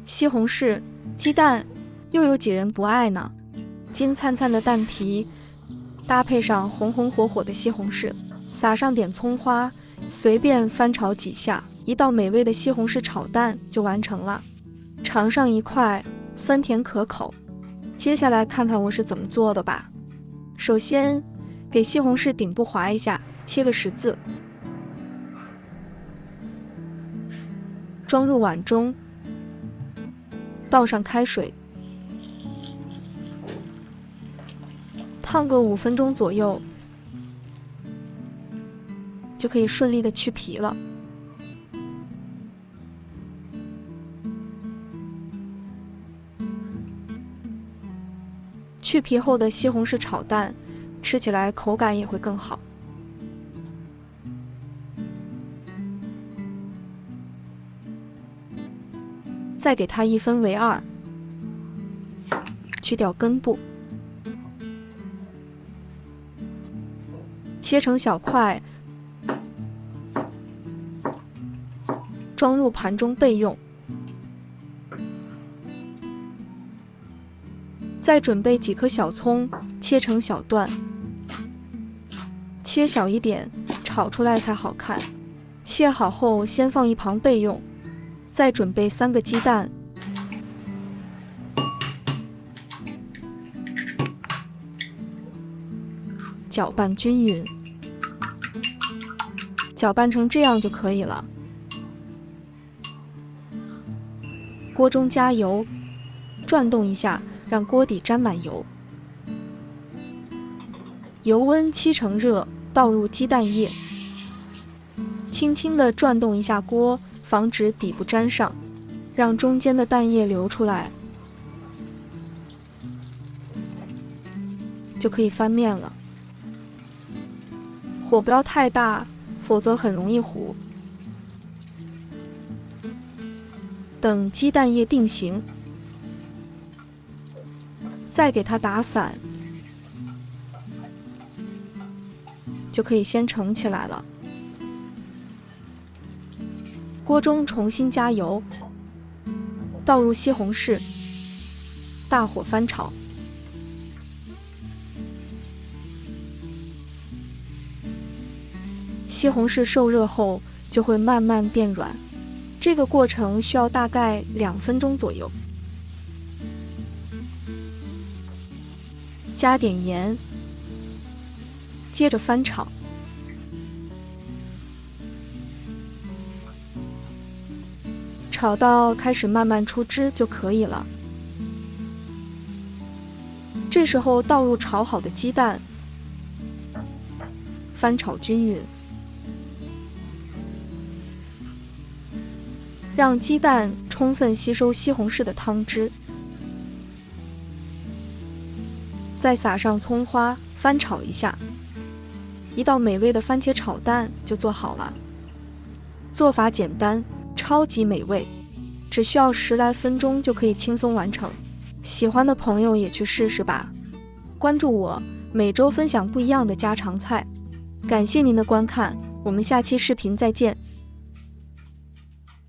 西红柿、鸡蛋，又有几人不爱呢？金灿灿的蛋皮，搭配上红红火火的西红柿，撒上点葱花，随便翻炒几下，一道美味的西红柿炒蛋就完成了。尝上一块，酸甜可口。接下来看看我是怎么做的吧。首先，给西红柿顶部划一下，切个十字，装入碗中，倒上开水，烫个5分钟左右，就可以顺利的去皮了。去皮后的西红柿炒蛋，吃起来口感也会更好。再给它一分为二，去掉根部，切成小块，装入盘中备用。再准备几颗小葱，切成小段，切小一点，炒出来才好看。切好后先放一旁备用。再准备3个鸡蛋，搅拌均匀，搅拌成这样就可以了。锅中加油，转动一下，让锅底沾满油。油温7成热，倒入鸡蛋液，轻轻地转动一下锅，防止底部沾上，让中间的蛋液流出来，就可以翻面了。火不要太大，否则很容易糊。等鸡蛋液定型，再给它打散，就可以先盛起来了。锅中重新加油，倒入西红柿，大火翻炒。西红柿受热后就会慢慢变软，这个过程需要大概2分钟左右。加点盐，接着翻炒。炒到开始慢慢出汁就可以了。这时候倒入炒好的鸡蛋，翻炒均匀，让鸡蛋充分吸收西红柿的汤汁。再撒上葱花，翻炒一下，一道美味的番茄炒蛋就做好了。做法简单，超级美味，只需要10来分钟就可以轻松完成。喜欢的朋友也去试试吧。关注我，每周分享不一样的家常菜。感谢您的观看，我们下期视频再见。